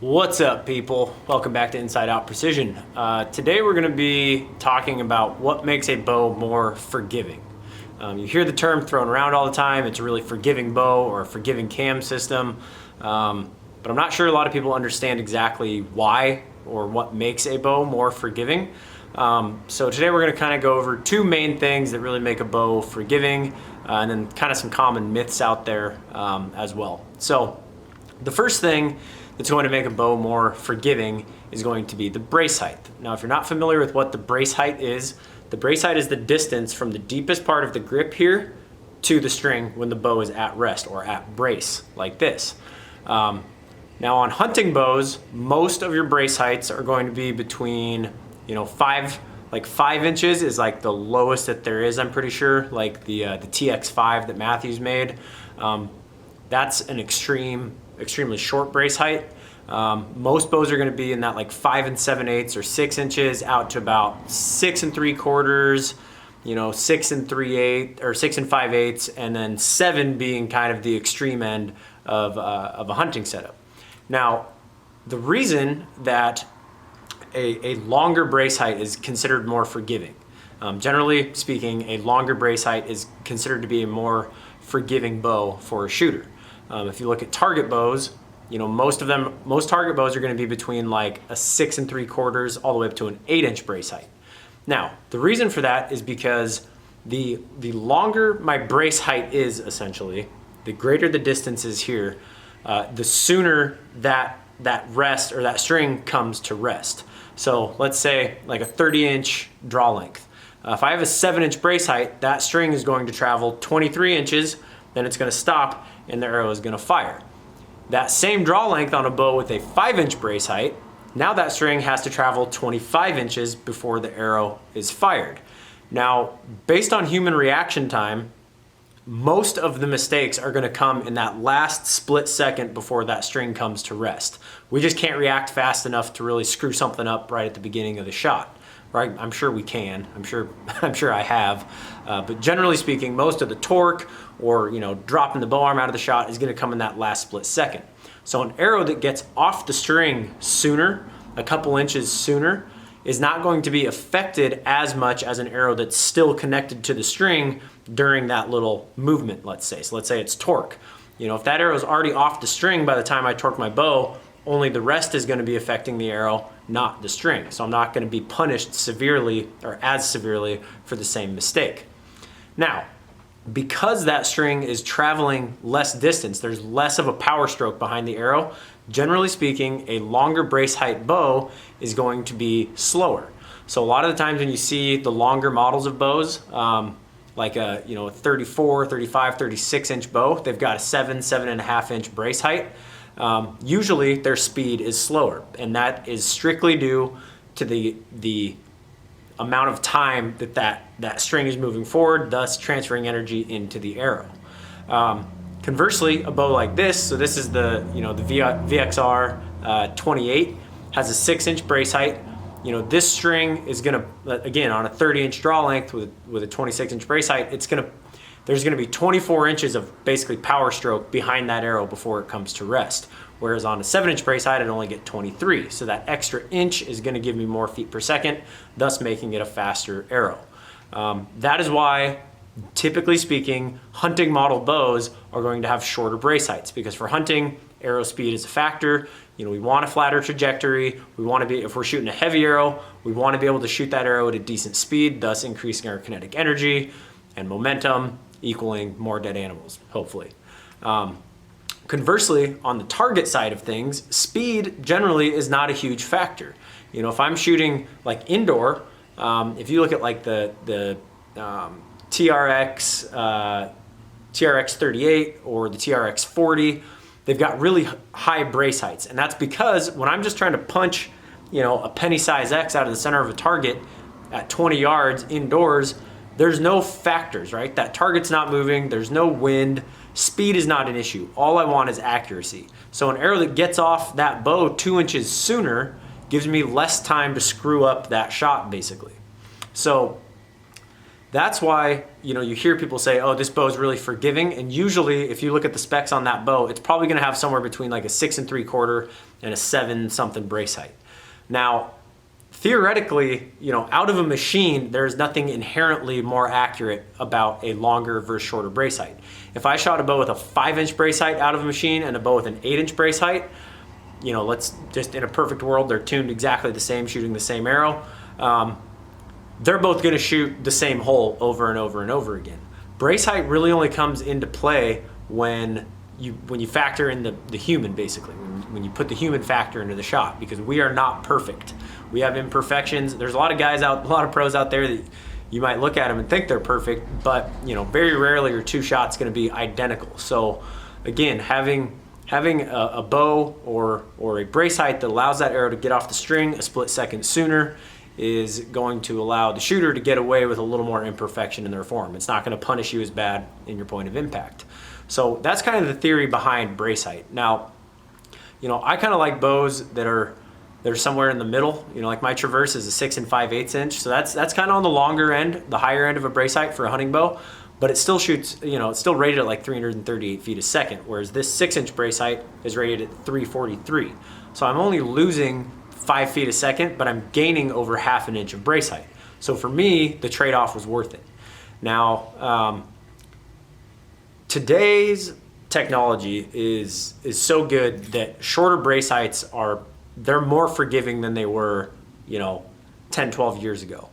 What's up, people? Welcome back to Inside Out Precision. Today we're going to be talking about what makes a bow more forgiving. You hear the term thrown around all the time. It's a really forgiving bow or a forgiving cam system, but I'm not sure a lot of people understand exactly why or what makes a bow more forgiving. So today we're going to kind of go over two main things that really make a bow forgiving, and then kind of some common myths out there as well. So the first thing that's going to make a bow more forgiving is going to be the brace height. Now, if you're not familiar with what the brace height is, the brace height is the distance from the deepest part of the grip here to the string when the bow is at rest or at brace, like this. Now on hunting bows, most of your brace heights are going to be between, 5 inches is like the lowest that there is, I'm pretty sure, like the TX5 that Matthews made. That's an extremely short brace height. Most bows are going to be in that like 5 7/8 or 6 inches out to about 6 3/4, 6 3/8 or 6 5/8, and then 7 being kind of the extreme end of a hunting setup. Now, the reason that a longer brace height is considered more forgiving, generally speaking, a longer brace height is considered to be a more forgiving bow for a shooter. If you look at target bows, most target bows are going to be between like a 6 3/4 all the way up to an 8-inch brace height. Now, the reason for that is because the longer my brace height is, essentially, the greater the distance is here, the sooner that rest or that string comes to rest. So let's say like a 30-inch draw length. If I have a 7-inch brace height, that string is going to travel 23 inches, then it's going to stop and the arrow is going to fire. That same draw length on a bow with a 5-inch brace height, now that string has to travel 25 inches before the arrow is fired. Now, based on human reaction time, most of the mistakes are going to come in that last split second before that string comes to rest. We just can't react fast enough to really screw something up right at the beginning of the shot. Right? I'm sure we can. I'm sure I have. But generally speaking, most of the torque or dropping the bow arm out of the shot is going to come in that last split second. So an arrow that gets off the string sooner, a couple inches sooner, is not going to be affected as much as an arrow that's still connected to the string during that little movement, let's say. So let's say it's torque. If that arrow is already off the string by the time I torque my bow, only the rest is going to be affecting the arrow, not the string. So I'm not going to be punished severely or as severely for the same mistake. Now, because that string is traveling less distance, there's less of a power stroke behind the arrow. Generally speaking, a longer brace height bow is going to be slower. So a lot of the times when you see the longer models of bows, like a 34, 35, 36-inch bow, they've got a 7.5-inch brace height. Usually their speed is slower, and that is strictly due to the amount of time that string is moving forward, thus transferring energy into the arrow. Conversely, a bow like this, so this is the VXR 28, has a 6-inch brace height. This string is gonna, again, on a 30-inch draw length with a 26-inch brace height, there's gonna be 24 inches of basically power stroke behind that arrow before it comes to rest. Whereas on a 7-inch brace height, I'd only get 23. So that extra inch is gonna give me more feet per second, thus making it a faster arrow. That is why, typically speaking, hunting model bows are going to have shorter brace heights, because for hunting, arrow speed is a factor. We want a flatter trajectory. We want to be, if we're shooting a heavy arrow, we want to be able to shoot that arrow at a decent speed, thus increasing our kinetic energy and momentum, equaling more dead animals, hopefully. Conversely, on the target side of things, speed generally is not a huge factor. If I'm shooting like indoor, if you look at like the TRX 38 or the TRX 40, they've got really high brace heights. And that's because when I'm just trying to punch, a penny size X out of the center of a target at 20 yards indoors, there's no factors, right? That target's not moving, there's no wind, speed is not an issue. All I want is accuracy. So an arrow that gets off that bow 2 inches sooner gives me less time to screw up that shot, basically. So that's why, you hear people say, oh, this bow is really forgiving. And usually if you look at the specs on that bow, it's probably gonna have somewhere between like a 6 3/4 and a 7 something brace height. Now, theoretically, out of a machine, there's nothing inherently more accurate about a longer versus shorter brace height. If I shot a bow with a 5-inch brace height out of a machine and a bow with an 8-inch brace height, let's just, in a perfect world, they're tuned exactly the same, shooting the same arrow. They're both going to shoot the same hole over and over and over again. Brace height really only comes into play when you factor in the human, basically, when you put the human factor into the shot, because we are not perfect. We have imperfections. There's a lot of pros out there that you might look at them and think they're perfect, but very rarely are 2 shots going to be identical. So again, having a bow or a brace height that allows that arrow to get off the string a split second sooner is going to allow the shooter to get away with a little more imperfection in their form. It's not going to punish you as bad in your point of impact. So that's kind of the theory behind brace height. Now, I kind of like bows that are somewhere in the middle. Like my Traverse is a 6 5/8 inch, so that's kind of on the longer end, the higher end of a brace height for a hunting bow. But it still shoots, it's still rated at like 338 feet a second, whereas this 6-inch brace height is rated at 343. So I'm only losing 5 feet a second, but I'm gaining over half an inch of brace height. So for me, the trade-off was worth it. Now, today's technology is so good that shorter brace heights they're more forgiving than they were, 10, 12 years ago.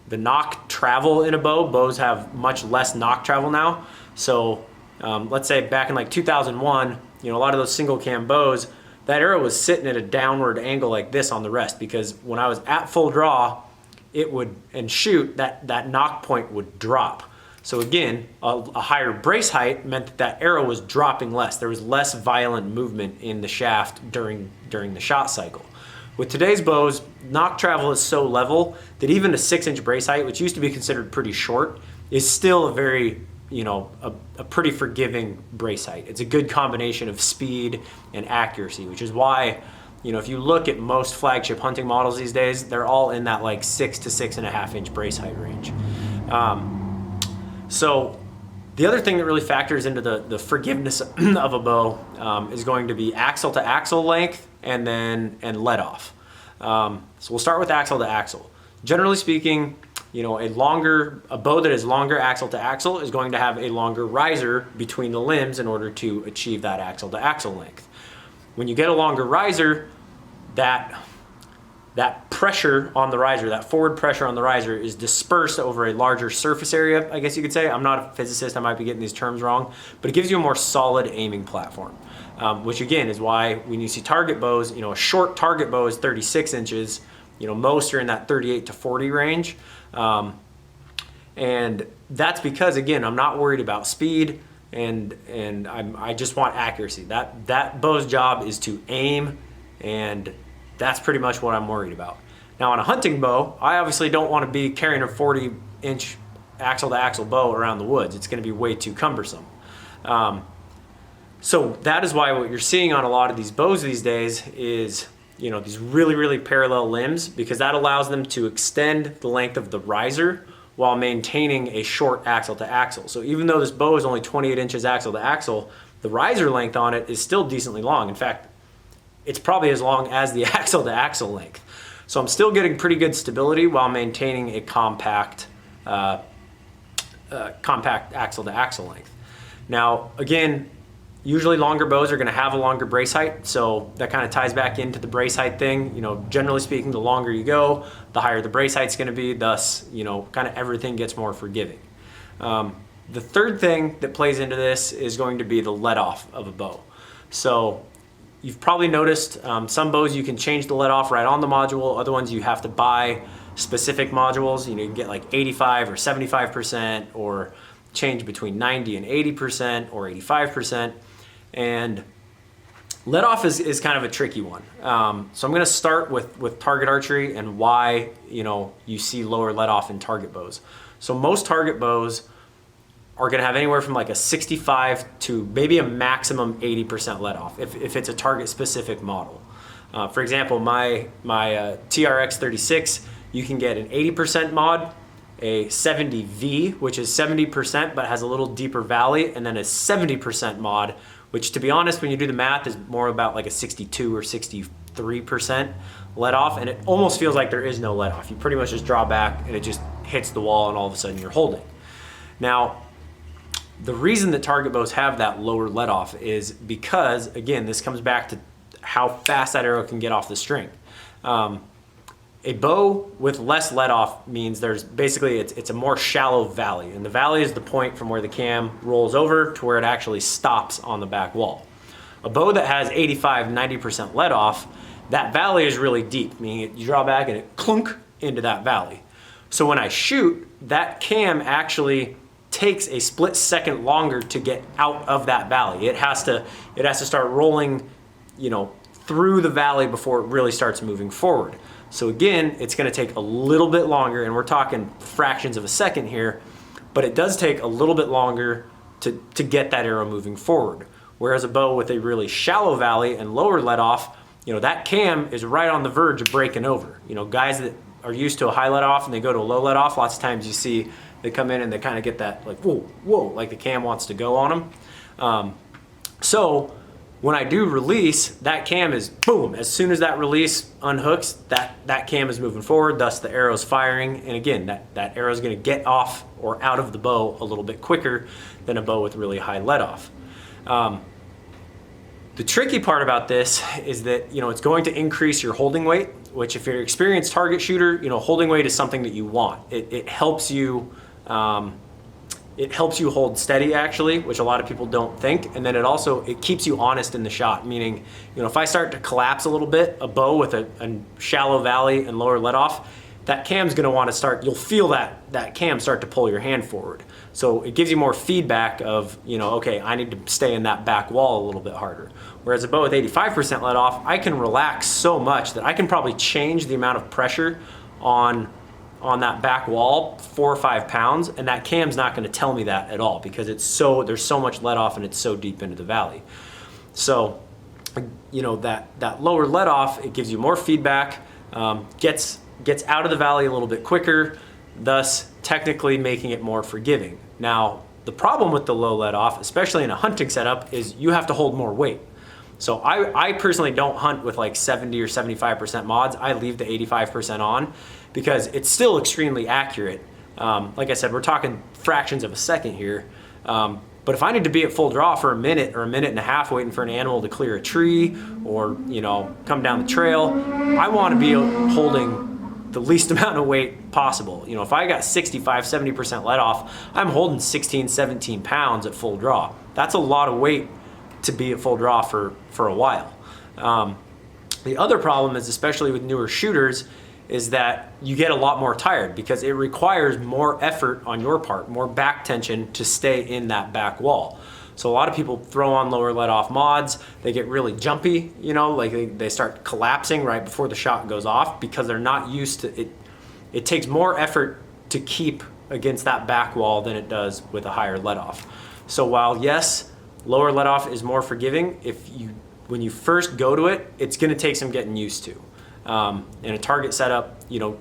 The knock travel in a bows have much less knock travel now. So let's say back in like 2001, a lot of those single cam bows, that arrow was sitting at a downward angle like this on the rest, because when I was at full draw, it would, and shoot, that knock point would drop. So again, a higher brace height meant that arrow was dropping less. There was less violent movement in the shaft during the shot cycle. With today's bows, knock travel is so level that even a 6-inch brace height, which used to be considered pretty short, is still a very, a pretty forgiving brace height. It's a good combination of speed and accuracy, which is why, if you look at most flagship hunting models these days, they're all in that like 6 to 6.5 inch brace height range. So the other thing that really factors into the forgiveness of a bow is going to be axle to axle length and let off. So we'll start with axle to axle. Generally speaking, a bow that is longer axle to axle is going to have a longer riser between the limbs in order to achieve that axle to axle length. When you get a longer riser, that pressure on the riser, that forward pressure on the riser, is dispersed over a larger surface area, I guess you could say. I'm not a physicist, I might be getting these terms wrong, but it gives you a more solid aiming platform, which again is why when you see target bows, a short target bow is 36 inches, most are in that 38 to 40 range. And that's because, again, I'm not worried about speed, and I just want accuracy. That bow's job is to aim, and that's pretty much what I'm worried about. Now on a hunting bow, I obviously don't want to be carrying a 40-inch axle to axle bow around the woods. It's going to be way too cumbersome. So that is why what you're seeing on a lot of these bows these days is, these really, really parallel limbs, because that allows them to extend the length of the riser while maintaining a short axle to axle. So even though this bow is only 28 inches axle to axle, the riser length on it is still decently long. In fact, it's probably as long as the axle to axle length. So I'm still getting pretty good stability while maintaining a compact axle to axle length. Now, again, usually longer bows are going to have a longer brace height, so that kind of ties back into the brace height thing. Generally speaking, the longer you go, the higher the brace height's going to be, thus, kind of everything gets more forgiving. The third thing that plays into this is going to be the let off of a bow. So you've probably noticed some bows you can change the let off right on the module, other ones you have to buy specific modules. You can get like 85 or 75%, or change between 90 and 80% or 85%. And let off is kind of a tricky one. So I'm going to start with target archery and why you see lower let off in target bows. So most target bows are going to have anywhere from like a 65 to maybe a maximum 80% let off if it's a target specific model. For example, my TRX 36, you can get an 80% mod, a 70V, which is 70% but has a little deeper valley, and then a 70% mod, which to be honest, when you do the math, is more about like a 62 or 63% let off, and it almost feels like there is no let off. You pretty much just draw back and it just hits the wall and all of a sudden you're holding. Now, the reason that target bows have that lower let off is because, again, this comes back to how fast that arrow can get off the string. A bow with less let off means there's basically, it's a more shallow valley, and the valley is the point from where the cam rolls over to where it actually stops on the back wall. A bow that has 85, 90% let off, that valley is really deep, meaning you draw back and it clunk into that valley. So when I shoot, that cam actually takes a split second longer to get out of that valley. It has to start rolling, you know, through the valley before it really starts moving forward. So again, it's going to take a little bit longer, and we're talking fractions of a second here, but it does take a little bit longer to get that arrow moving forward. Whereas a bow with a really shallow valley and lower let off, you know, that cam is right on the verge of breaking over. You know, guys that are used to a high let off and they go to a low let off, lots of times you see they come in and they kind of get that like, whoa, whoa, like the cam wants to go on them. So when I do release, that cam is boom. As soon as that release unhooks, that cam is moving forward, thus the arrow's firing. And again, that arrow is gonna get off or out of the bow a little bit quicker than a bow with really high let off. The tricky part about this is that, you know, it's going to increase your holding weight, which if you're an experienced target shooter, you know, holding weight is something that you want. It helps you hold steady actually, which a lot of people don't think. And then it keeps you honest in the shot, meaning, you know, if I start to collapse a little bit, a bow with a shallow valley and lower let off, that cam's gonna wanna start, you'll feel that cam start to pull your hand forward. So it gives you more feedback of, you know, okay, I need to stay in that back wall a little bit harder. Whereas a bow with 85% let off, I can relax so much that I can probably change the amount of pressure on that back wall 4 or 5 pounds, and that cam's not gonna tell me that at all because there's so much let off and it's so deep into the valley. So, you know, that lower let off, it gives you more feedback, gets out of the valley a little bit quicker, thus technically making it more forgiving. Now, the problem with the low let off, especially in a hunting setup, is you have to hold more weight. So I personally don't hunt with like 70 or 75% mods. I leave the 85% on because it's still extremely accurate. Like I said, we're talking fractions of a second here. But if I need to be at full draw for a minute or a minute and a half waiting for an animal to clear a tree or, you know, come down the trail, I want to be holding the least amount of weight possible. You know, if I got 65, 70% let off, I'm holding 16, 17 pounds at full draw. That's a lot of weight to be at full draw for a while. The other problem is, especially with newer shooters, is that you get a lot more tired because it requires more effort on your part, more back tension to stay in that back wall. So a lot of people throw on lower let off mods, they get really jumpy, you know, like they start collapsing right before the shot goes off because they're not used to it. It takes more effort to keep against that back wall than it does with a higher let off. So while yes, lower let off is more forgiving, when you first go to it, it's gonna take some getting used to. In a target setup, you know,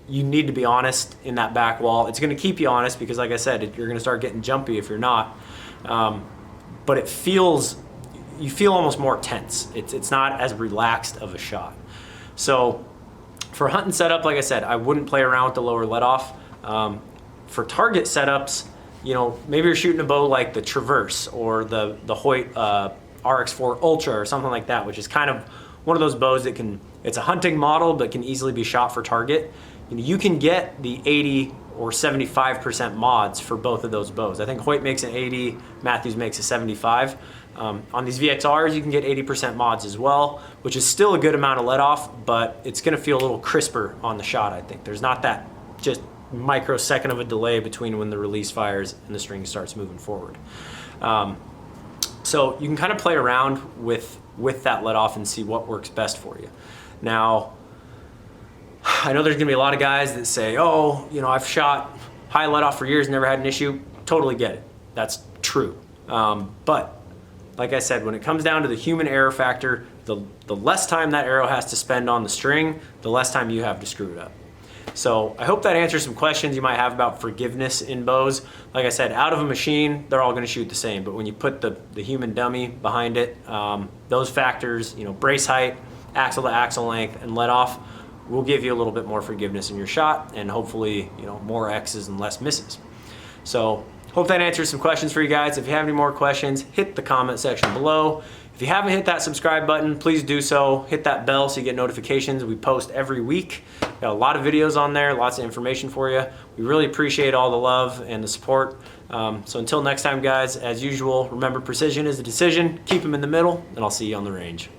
you need to be honest in that back wall. It's gonna keep you honest because like I said, you're gonna start getting jumpy if you're not. But you feel almost more tense. It's not as relaxed of a shot. So for a hunting setup, like I said, I wouldn't play around with the lower let off. For target setups, you know, maybe you're shooting a bow like the Traverse or the Hoyt RX4 Ultra or something like that, which is kind of one of those bows that it's a hunting model but can easily be shot for target. You know, you can get the 80 or 75% mods for both of those bows. I think Hoyt makes an 80, Matthews makes a 75. On these VXRs, you can get 80% mods as well, which is still a good amount of let off, but it's gonna feel a little crisper on the shot, I think. There's not that just microsecond of a delay between when the release fires and the string starts moving forward. So you can kind of play around with that let off and see what works best for you. Now, I know there's gonna be a lot of guys that say, oh, you know, I've shot high let off for years, never had an issue. Totally get it, that's true. But like I said, when it comes down to the human error factor, the less time that arrow has to spend on the string, the less time you have to screw it up. So I hope that answers some questions you might have about forgiveness in bows. Like I said, out of a machine, they're all gonna shoot the same, but when you put the human dummy behind it, those factors, brace height, axle to axle length, and let off, will give you a little bit more forgiveness in your shot, and hopefully, more X's and less misses. So hope that answers some questions for you guys. If you have any more questions, hit the comment section below. If you haven't hit that subscribe button, please do so. Hit that bell so you get notifications. We post every week. Got a lot of videos on there, lots of information for you. We really appreciate all the love and the support. So until next time, guys, as usual, remember precision is a decision. Keep them in the middle, and I'll see you on the range.